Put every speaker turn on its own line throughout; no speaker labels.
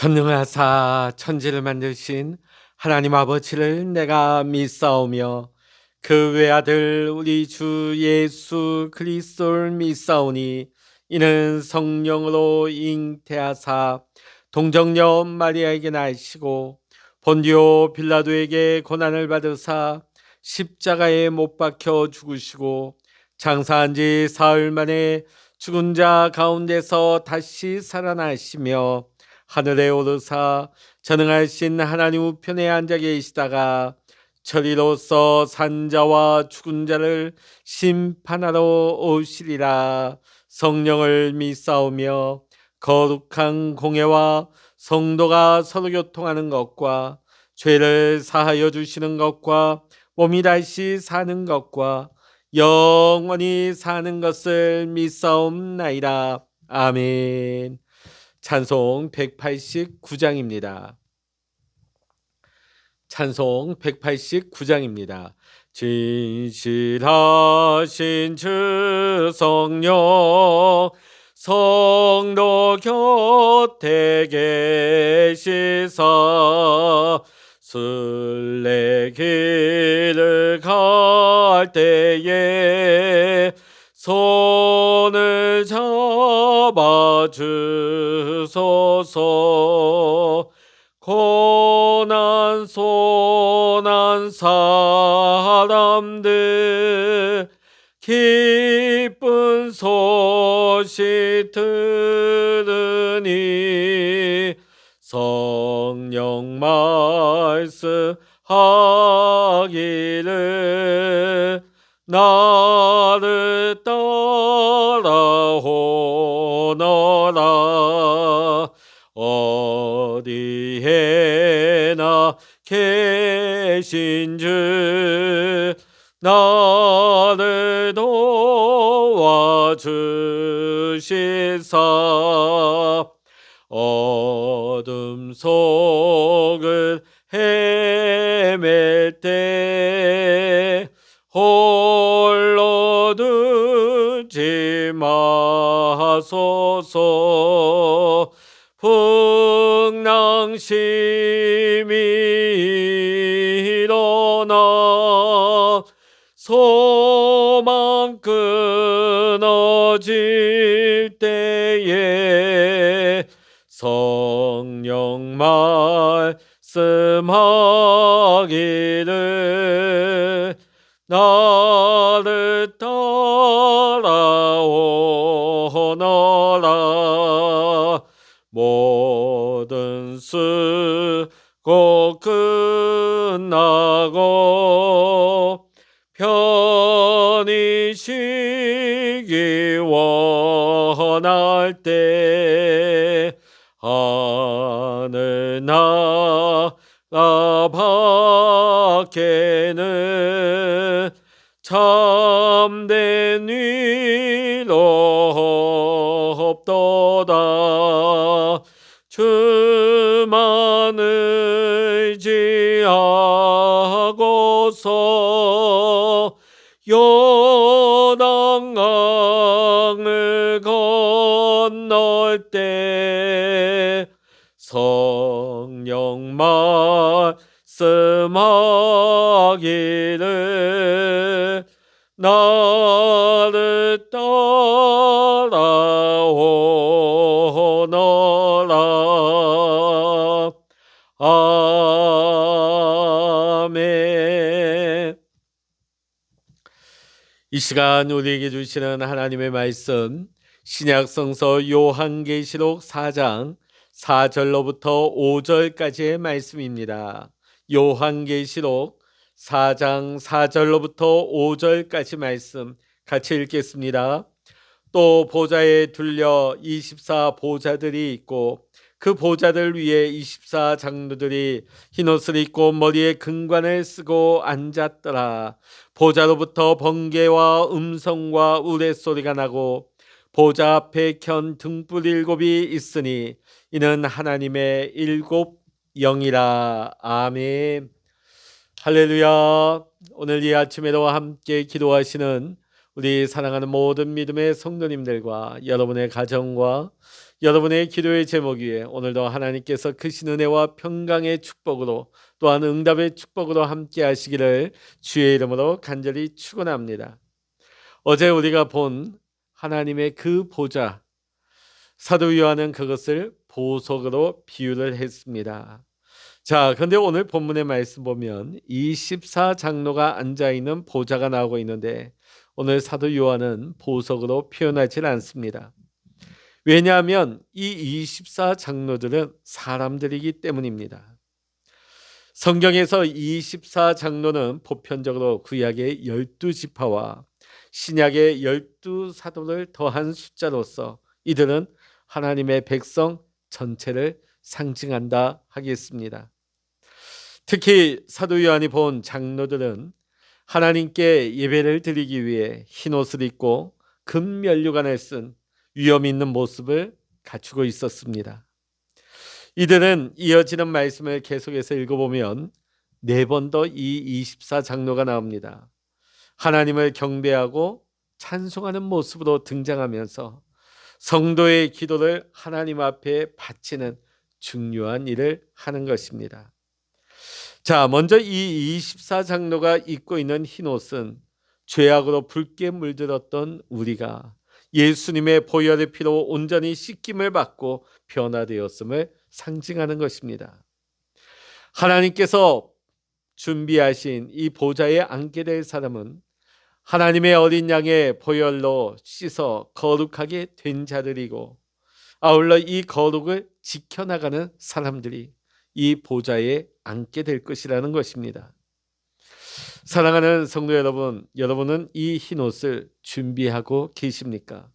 전능하사 천지를 만드신 하나님 아버지를 내가 믿사오며 그 외아들 우리 주 예수 그리스도를 믿사오니 이는 성령으로 잉태하사 동정녀 마리아에게 나시고 본디오 빌라도에게 고난을 받으사 십자가에 못 박혀 죽으시고 장사한 지 사흘 만에 죽은 자 가운데서 다시 살아나시며 하늘에 오르사 전능하신 하나님 우편에 앉아 계시다가 저리로서 산자와 죽은 자를 심판하러 오시리라. 성령을 믿사오며 거룩한 공회와 성도가 서로 교통하는 것과 죄를 사하여 주시는 것과 몸이 다시 사는 것과 영원히 사는 것을 믿사옵나이다. 아멘. 찬송 189장입니다. 찬송 189장입니다. 진실하신 주 성령 성도 곁에 계시사 순례길을 갈 때에 손을 잡아 주소서. 고난 소난 사람들 기쁜 소식 들으니 성령 말씀하기를 나를 따라오너라. 어디에나 계신 주 나를 도와주시사 어둠 속을 헤맬 때 홀로 두지 마소서. 풍랑심이 일어나 소망 끊어질 때에 성령 말씀하기를 나를 따라오너라. 모든 수고 끝나고 편히 쉬기 원할 때 하늘 나라 밖에는 참된 위로 없도다. 주만 의지하고서 요단강을 건널 때 성령 말씀하기를 나를 따라오너라. 아멘. 이 시간 우리에게 주시는 하나님의 말씀 신약성서 요한계시록 4장 4절로부터 5절까지의 말씀입니다. 요한계시록 4장 4절로부터 5절까지 말씀 같이 읽겠습니다. 또 보좌에 둘려 24 보좌들이 있고 그 보좌들 위에 24 장로들이 흰옷을 입고 머리에 금관을 쓰고 앉았더라. 보좌로부터 번개와 음성과 우레소리가 나고 보좌 앞에 켠 등불 7이 있으니 이는 하나님의 7 영이라. 아멘. 할렐루야. 오늘 이 아침에도 함께 기도하시는 우리 사랑하는 모든 믿음의 성도님들과 여러분의 가정과 여러분의 기도의 제목 위에 오늘도 하나님께서 크신 은혜와 평강의 축복으로 또한 응답의 축복으로 함께 하시기를 주의 이름으로 간절히 축원합니다. 어제 우리가 본 하나님의 그 보좌, 사도 요한은 그것을 보석으로 비유를 했습니다. 자, 그런데 오늘 본문의 말씀 보면 24장로가 앉아있는 보좌가 나오고 있는데 오늘 사도 요한은 보석으로 표현하지 않습니다. 왜냐하면 이 24장로들은 사람들이기 때문입니다. 성경에서 24장로는 보편적으로 구약의 12지파와 신약의 12사도를 더한 숫자로서 이들은 하나님의 백성 전체를 상징한다 하겠습니다. 특히 사도 요한이 본 장로들은 하나님께 예배를 드리기 위해 흰옷을 입고 금면류관을 쓴 위엄 있는 모습을 갖추고 있었습니다. 이들은 이어지는 말씀을 계속해서 읽어보면 4번 더 이 24장로가 나옵니다. 하나님을 경배하고 찬송하는 모습으로 등장하면서 성도의 기도를 하나님 앞에 바치는 중요한 일을 하는 것입니다. 자, 먼저 이 24장로가 입고 있는 흰옷은 죄악으로 붉게 물들었던 우리가 예수님의 보혈의 피로 온전히 씻김을 받고 변화되었음을 상징하는 것입니다. 하나님께서 준비하신 이 보좌에 앉게 될 사람은 하나님의 어린 양의 보혈로 씻어 거룩하게 된 자들이고 아울러 이 거룩을 지켜나가는 사람들이 이 보좌에 앉게 될 것이라는 것입니다. 사랑하는 성도 여러분, 여러분은 이 흰옷을 준비하고 계십니까?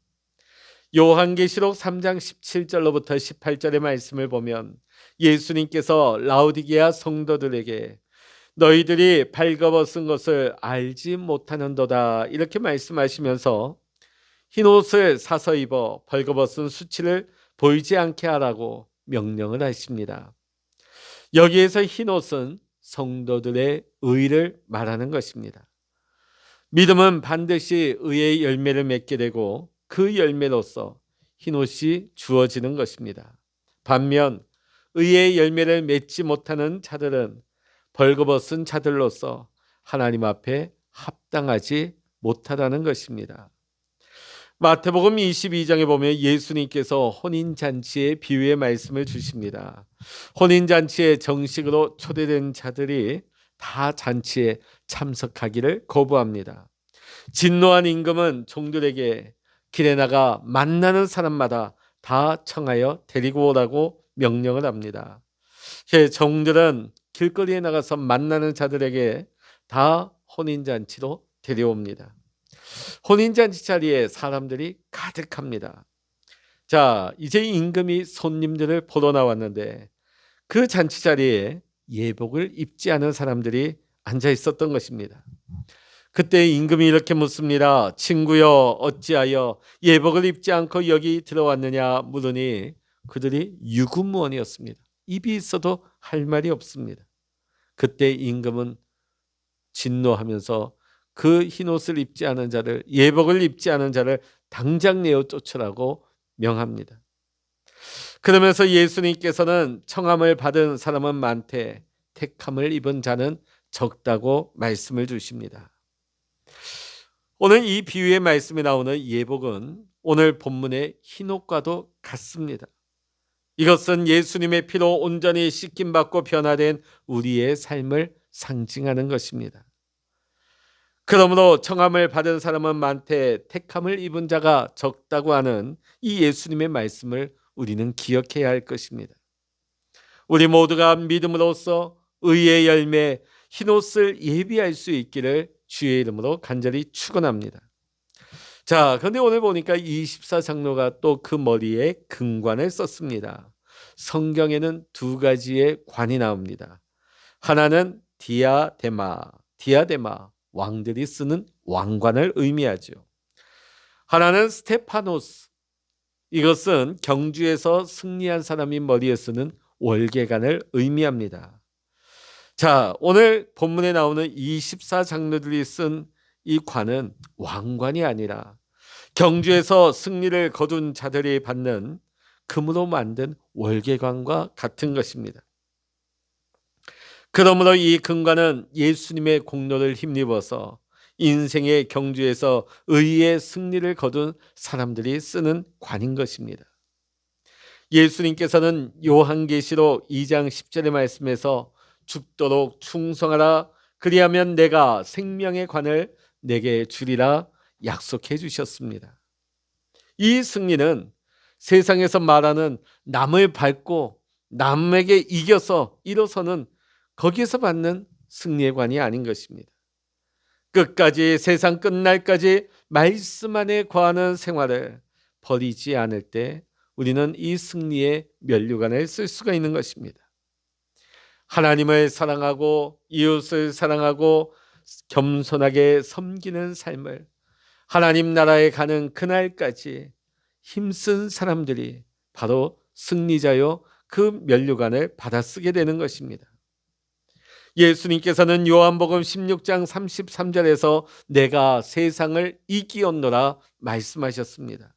요한계시록 3장 17절로부터 18절의 말씀을 보면 예수님께서 라오디게아 성도들에게 너희들이 발가벗은 것을 알지 못하는도다 이렇게 말씀하시면서 흰옷을 사서 입어 벌거벗은 수치를 보이지 않게 하라고 명령을 하십니다. 여기에서 흰옷은 성도들의 의를 말하는 것입니다. 믿음은 반드시 의의 열매를 맺게 되고 그 열매로서 흰옷이 주어지는 것입니다. 반면 의의 열매를 맺지 못하는 자들은 벌거벗은 자들로서 하나님 앞에 합당하지 못하다는 것입니다. 마태복음 22장에 보면 예수님께서 혼인잔치의 비유의 말씀을 주십니다. 혼인잔치에 정식으로 초대된 자들이 다 잔치에 참석하기를 거부합니다. 진노한 임금은 종들에게 길에 나가 만나는 사람마다 다 청하여 데리고 오라고 명령을 합니다. 종들은 길거리에 나가서 만나는 자들에게 다 혼인잔치로 데려옵니다. 혼인잔치 자리에 사람들이 가득합니다. 자, 이제 임금이 손님들을 보러 나왔는데 그 잔치 자리에 예복을 입지 않은 사람들이 앉아 있었던 것입니다. 그때 임금이 이렇게 묻습니다. 친구여, 어찌하여 예복을 입지 않고 여기 들어왔느냐 물으니 그들이 유구무원이었습니다. 입이 있어도 할 말이 없습니다. 그때 임금은 진노하면서 그 흰옷을 입지 않은 자를, 예복을 입지 않은 자를 당장 내어 쫓으라고 명합니다. 그러면서 예수님께서는 청함을 받은 사람은 많되 택함을 입은 자는 적다고 말씀을 주십니다. 오늘 이 비유의 말씀에 나오는 예복은 오늘 본문의 흰옷과도 같습니다. 이것은 예수님의 피로 온전히 씻김받고 변화된 우리의 삶을 상징하는 것입니다. 그러므로 청함을 받은 사람은 많되 택함을 입은 자가 적다고 하는 이 예수님의 말씀을 우리는 기억해야 할 것입니다. 우리 모두가 믿음으로써 의의 열매 흰옷을 예비할 수 있기를 주의 이름으로 간절히 축원합니다. 자, 그런데 오늘 보니까 24장로가 또 그 머리에 금관을 썼습니다. 성경에는 2가지의 관이 나옵니다. 하나는 디아데마, 왕들이 쓰는 왕관을 의미하죠. 하나는 스테파노스, 이것은 경주에서 승리한 사람이 머리에 쓰는 월계관을 의미합니다. 자, 오늘 본문에 나오는 24장로들이 쓴 이 관은 왕관이 아니라 경주에서 승리를 거둔 자들이 받는 금으로 만든 월계관과 같은 것입니다. 그러므로 이 금관은 예수님의 공로를 힘입어서 인생의 경주에서 의의 승리를 거둔 사람들이 쓰는 관인 것입니다. 예수님께서는 요한계시록 2장 10절의 말씀에서 죽도록 충성하라, 그리하면 내가 생명의 관을 내게 주리라 약속해 주셨습니다. 이 승리는 세상에서 말하는 남을 밟고 남에게 이겨서 일어서는 거기에서 받는 승리의 관이 아닌 것입니다. 끝까지, 세상 끝날까지 말씀 안에 거하는 생활을 버리지 않을 때 우리는 이 승리의 면류관을 쓸 수가 있는 것입니다. 하나님을 사랑하고 이웃을 사랑하고 겸손하게 섬기는 삶을 하나님 나라에 가는 그날까지 힘쓴 사람들이 바로 승리자요 그 면류관을 받아쓰게 되는 것입니다. 예수님께서는 요한복음 16장 33절에서 내가 세상을 이기었노라 말씀하셨습니다.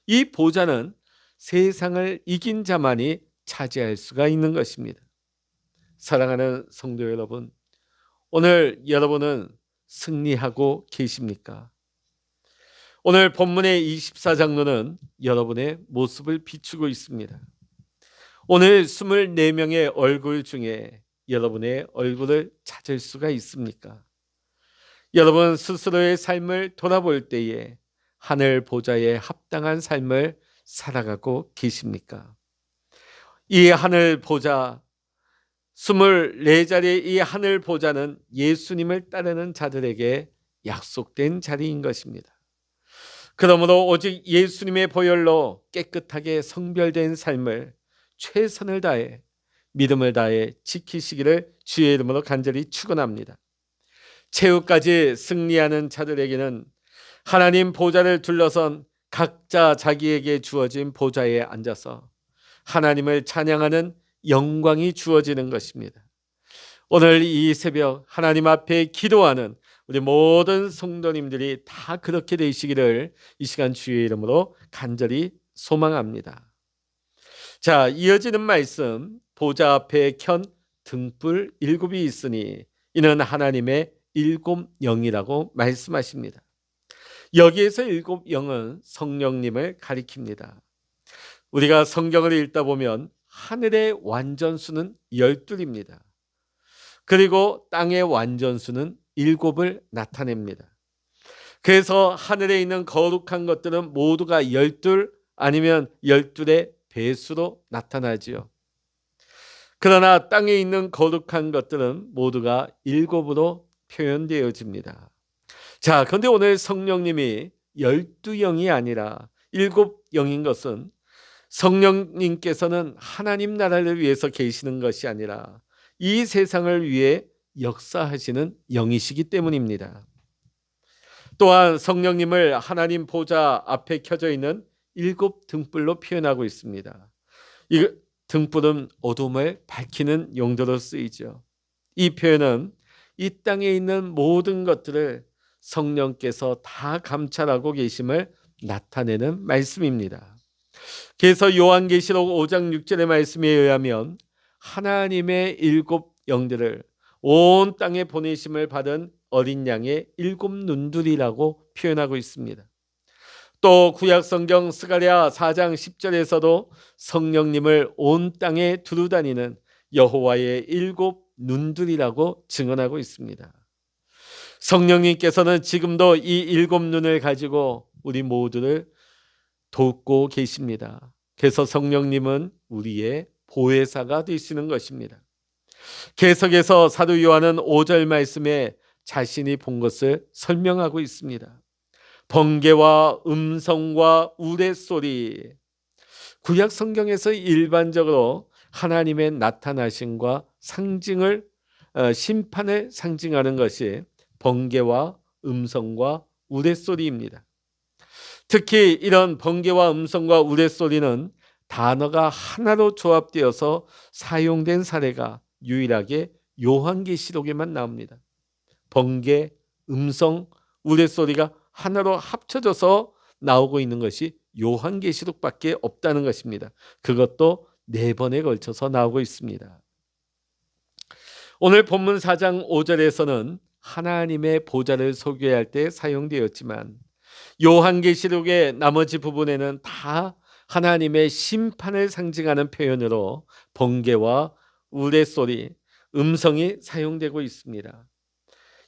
이 보좌는 세상을 이긴 자만이 차지할 수가 있는 것입니다. 사랑하는 성도 여러분, 오늘 여러분은 승리하고 계십니까? 오늘 본문의 24장로는 여러분의 모습을 비추고 있습니다. 오늘 24명의 얼굴 중에 여러분의 얼굴을 찾을 수가 있습니까? 여러분 스스로의 삶을 돌아볼 때에 하늘 보좌에 합당한 삶을 살아가고 계십니까? 이 하늘 보좌, 24자리의 이 하늘 보좌는 예수님을 따르는 자들에게 약속된 자리인 것입니다. 그러므로 오직 예수님의 보혈로 깨끗하게 성별된 삶을 최선을 다해 믿음을 다해 지키시기를 주의 이름으로 간절히 축원합니다. 최후까지 승리하는 자들에게는 하나님 보좌를 둘러선 각자 자기에게 주어진 보좌에 앉아서 하나님을 찬양하는 영광이 주어지는 것입니다. 오늘 이 새벽 하나님 앞에 기도하는 우리 모든 성도님들이 다 그렇게 되시기를 이 시간 주의 이름으로 간절히 소망합니다. 자, 이어지는 말씀, 보좌 앞에 켠 등불 7이 있으니 이는 하나님의 7 영이라고 말씀하십니다. 여기에서 7 영은 성령님을 가리킵니다. 우리가 성경을 읽다 보면 하늘의 완전수는 12입니다. 그리고 땅의 완전수는 7을 나타냅니다. 그래서 하늘에 있는 거룩한 것들은 모두가 12 아니면 12의 배수로 나타나지요. 그러나 땅에 있는 거룩한 것들은 모두가 7으로 표현되어집니다. 자, 그런데 오늘 성령님이 12영이 아니라 7영인 것은 성령님께서는 하나님 나라를 위해서 계시는 것이 아니라 이 세상을 위해 역사하시는 영이시기 때문입니다. 또한 성령님을 하나님 보좌 앞에 켜져 있는 7 등불로 표현하고 있습니다. 이 등불은 어둠을 밝히는 용도로 쓰이죠. 이 표현은 이 땅에 있는 모든 것들을 성령께서 다 감찰하고 계심을 나타내는 말씀입니다. 그래서 요한계시록 5장 6절의 말씀에 의하면 하나님의 7 영들을 온 땅에 보내심을 받은 어린 양의 7 눈들이라고 표현하고 있습니다. 또 구약성경 스가랴 4장 10절에서도 성령님을 온 땅에 두루다니는 여호와의 7 눈들이라고 증언하고 있습니다. 성령님께서는 지금도 이 7 눈을 가지고 우리 모두를 돕고 계십니다. 그래서 성령님은 우리의 보혜사가 되시는 것입니다. 계속해서 사도 요한은 5절 말씀에 자신이 본 것을 설명하고 있습니다. 번개와 음성과 우레소리. 구약 성경에서 일반적으로 하나님의 나타나심과 상징을 심판을 상징하는 것이 번개와 음성과 우레소리입니다. 특히 이런 번개와 음성과 우레소리는 단어가 하나로 조합되어서 사용된 사례가 유일하게 요한계시록에만 나옵니다. 번개, 음성, 우레소리가 하나로 합쳐져서 나오고 있는 것이 요한계시록밖에 없다는 것입니다. 그것도 4번에 걸쳐서 나오고 있습니다. 오늘 본문 4장 5절에서는 하나님의 보좌를 소개할 때 사용되었지만 요한계시록의 나머지 부분에는 다 하나님의 심판을 상징하는 표현으로 번개와 우레소리, 음성이 사용되고 있습니다.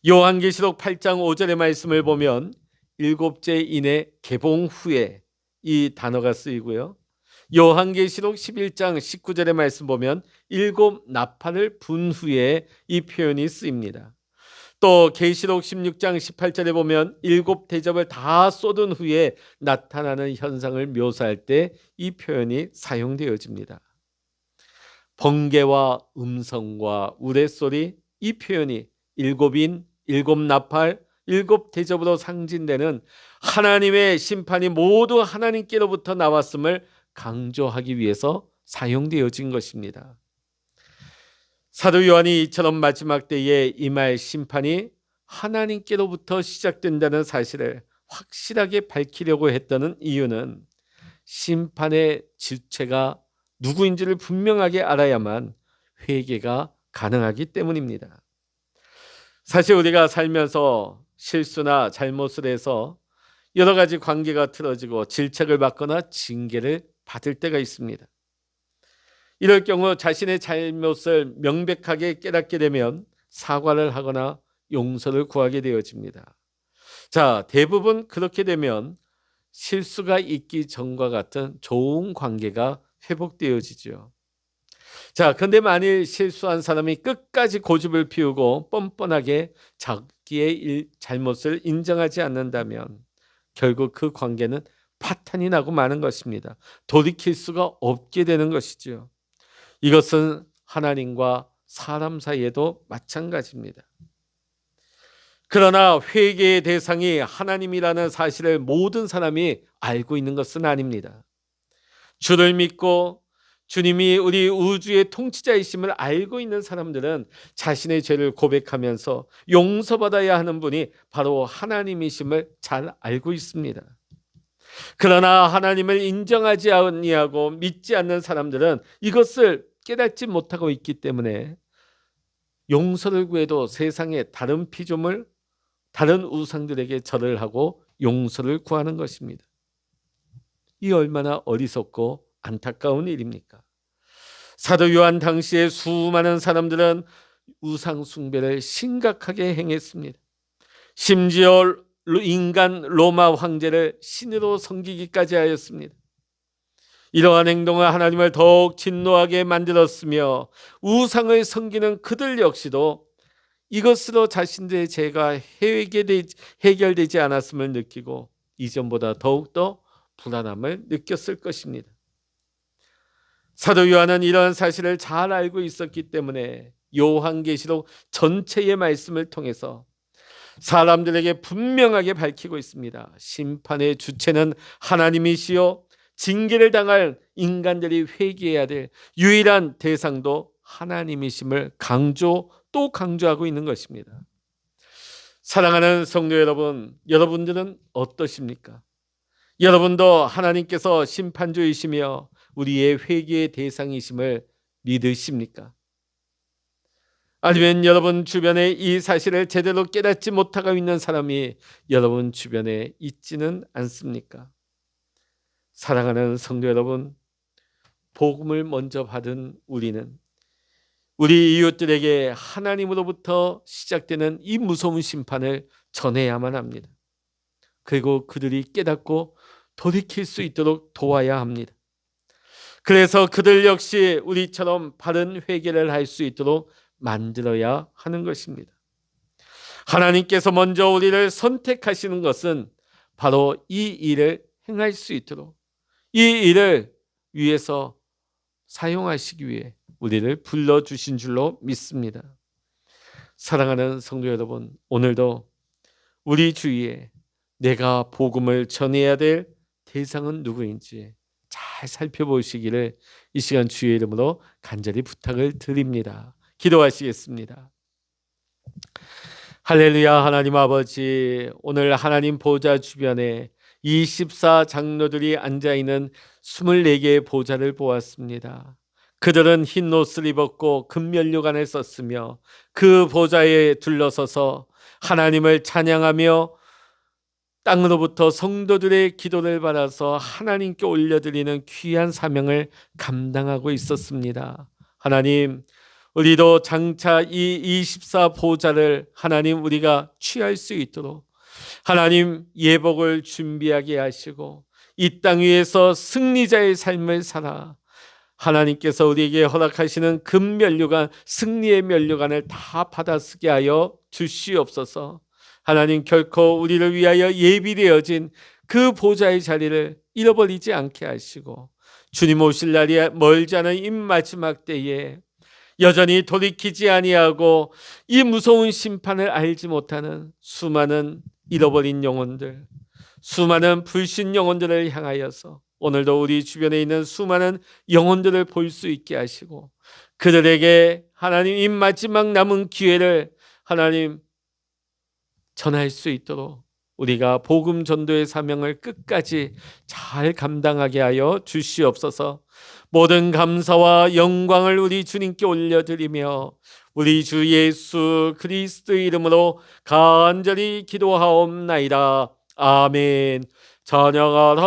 요한계시록 8장 5절의 말씀을 보면 7째 인의 개봉 후에 이 단어가 쓰이고요. 요한계시록 11장 19절의 말씀 보면 7 나팔을 분 후에 이 표현이 쓰입니다. 또 계시록 16장 18절에 보면 7 대접을 다 쏟은 후에 나타나는 현상을 묘사할 때 이 표현이 사용되어집니다. 번개와 음성과 우레소리, 이 표현이 7인, 7 나팔, 7 대접으로 상징되는 하나님의 심판이 모두 하나님께로부터 나왔음을 강조하기 위해서 사용되어진 것입니다. 사도 요한이 이처럼 마지막 때에 임할 심판이 하나님께로부터 시작된다는 사실을 확실하게 밝히려고 했다는 이유는 심판의 주체가 누구인지를 분명하게 알아야만 회개가 가능하기 때문입니다. 사실 우리가 살면서 실수나 잘못을 해서 여러 가지 관계가 틀어지고 질책을 받거나 징계를 받을 때가 있습니다. 이럴 경우 자신의 잘못을 명백하게 깨닫게 되면 사과를 하거나 용서를 구하게 되어집니다. 자, 대부분 그렇게 되면 실수가 있기 전과 같은 좋은 관계가 회복되어지죠. 자, 근데 만일 실수한 사람이 끝까지 고집을 피우고 뻔뻔하게 자기의 잘못을 인정하지 않는다면 결국 그 관계는 파탄이 나고 마는 것입니다. 돌이킬 수가 없게 되는 것이죠. 이것은 하나님과 사람 사이에도 마찬가지입니다. 그러나 회개의 대상이 하나님이라는 사실을 모든 사람이 알고 있는 것은 아닙니다. 주를 믿고 주님이 우리 우주의 통치자이심을 알고 있는 사람들은 자신의 죄를 고백하면서 용서받아야 하는 분이 바로 하나님이심을 잘 알고 있습니다. 그러나 하나님을 인정하지 아니하고 믿지 않는 사람들은 이것을 깨닫지 못하고 있기 때문에 용서를 구해도 세상의 다른 피조물, 다른 우상들에게 절을 하고 용서를 구하는 것입니다. 이 얼마나 어리석고 안타까운 일입니까? 사도 요한 당시에 수많은 사람들은 우상 숭배를 심각하게 행했습니다. 심지어 인간 로마 황제를 신으로 섬기기까지 하였습니다. 이러한 행동은 하나님을 더욱 진노하게 만들었으며 우상을 섬기는 그들 역시도 이것으로 자신들의 죄가 해결되지 않았음을 느끼고 이전보다 더욱더 불안함을 느꼈을 것입니다. 사도 요한은 이러한 사실을 잘 알고 있었기 때문에 요한계시록 전체의 말씀을 통해서 사람들에게 분명하게 밝히고 있습니다. 심판의 주체는 하나님이시요 징계를 당할 인간들이 회개해야 될 유일한 대상도 하나님이심을 또 강조하고 있는 것입니다. 사랑하는 성도 여러분, 여러분들은 어떠십니까? 여러분도 하나님께서 심판주이시며 우리의 회개의 대상이심을 믿으십니까? 아니면 여러분 주변에 이 사실을 제대로 깨닫지 못하고 있는 사람이 여러분 주변에 있지는 않습니까? 사랑하는 성도 여러분, 복음을 먼저 받은 우리는 우리 이웃들에게 하나님으로부터 시작되는 이 무서운 심판을 전해야만 합니다. 그리고 그들이 깨닫고 돌이킬 수 있도록 도와야 합니다. 그래서 그들 역시 우리처럼 바른 회개를 할 수 있도록 만들어야 하는 것입니다. 하나님께서 먼저 우리를 선택하시는 것은 바로 이 일을 행할 수 있도록 이 일을 위해서 사용하시기 위해 우리를 불러주신 줄로 믿습니다. 사랑하는 성도 여러분, 오늘도 우리 주위에 내가 복음을 전해야 될 대상은 누구인지 잘 살펴보시기를 이 시간 주의 이름으로 간절히 부탁을 드립니다. 기도하시겠습니다. 할렐루야. 하나님 아버지, 오늘 하나님 보좌 주변에 24 장로들이 앉아있는 24개의 보좌를 보았습니다. 그들은 흰 옷을 입었고 금면류관을 썼으며 그 보좌에 둘러서서 하나님을 찬양하며 땅으로부터 성도들의 기도를 받아서 하나님께 올려드리는 귀한 사명을 감당하고 있었습니다. 하나님, 우리도 장차 이 24 보좌를 하나님 우리가 취할 수 있도록 하나님 예복을 준비하게 하시고 이 땅 위에서 승리자의 삶을 살아 하나님께서 우리에게 허락하시는 금면류관, 승리의 면류관을 다 받아쓰게 하여 주시옵소서. 하나님, 결코 우리를 위하여 예비되어진 그 보좌의 자리를 잃어버리지 않게 하시고 주님 오실 날이 멀지 않은 이 마지막 때에 여전히 돌이키지 아니하고 이 무서운 심판을 알지 못하는 수많은 잃어버린 영혼들, 수많은 불신 영혼들을 향하여서 오늘도 우리 주변에 있는 수많은 영혼들을 볼 수 있게 하시고 그들에게 하나님 이 마지막 남은 기회를 하나님 전할 수 있도록 우리가 복음 전도의 사명을 끝까지 잘 감당하게 하여 주시옵소서. 모든 감사와 영광을 우리 주님께 올려드리며 우리 주 예수 그리스도의 이름으로 간절히 기도하옵나이다. 아멘. 찬양하라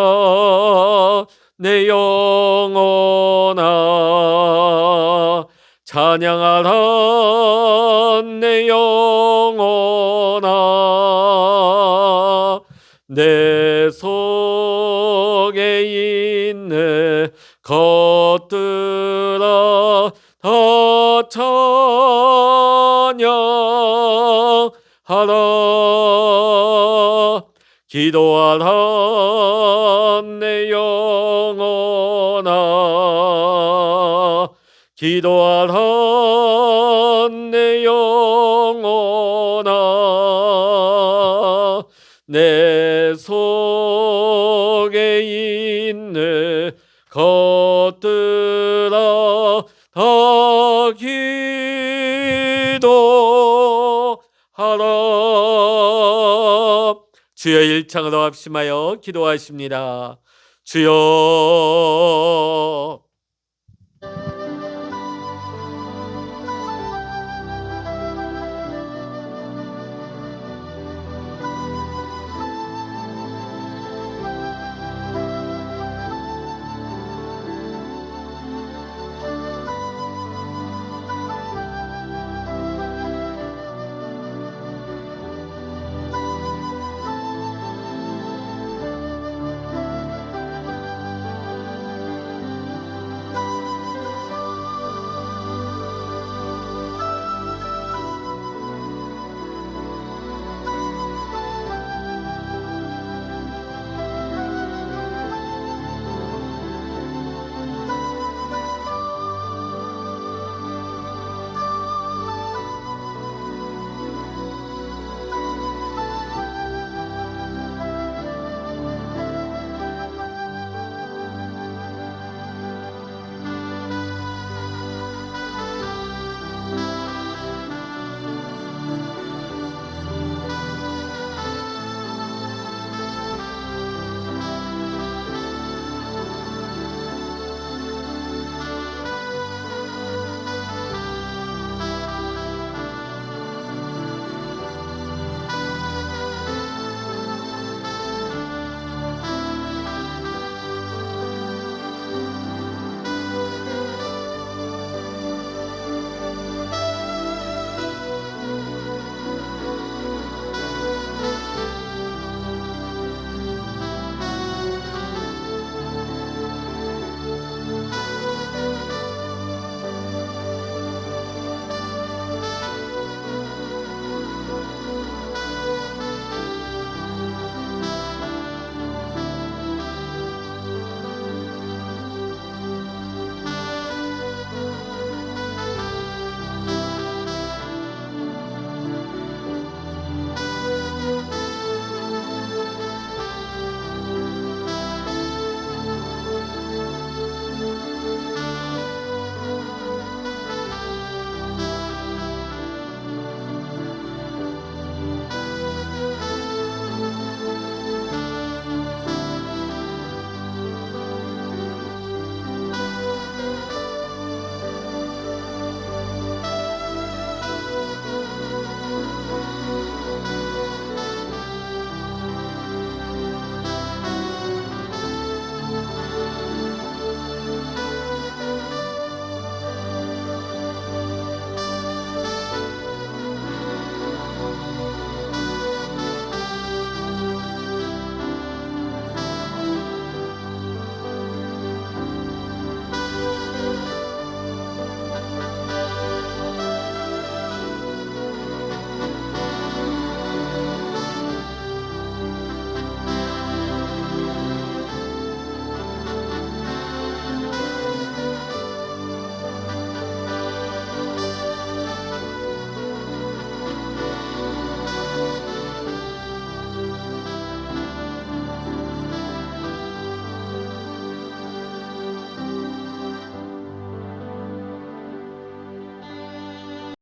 내 영혼아, 찬양하라 내 영혼아, 내 속에 있는 것들아 다 찬양하라. 기도하라 내 영혼아, 기도하라 내 영혼아, 내 속에 있는 것들아 다 기도하라. 주여 일창으로 합심하여 기도하십니다. 주여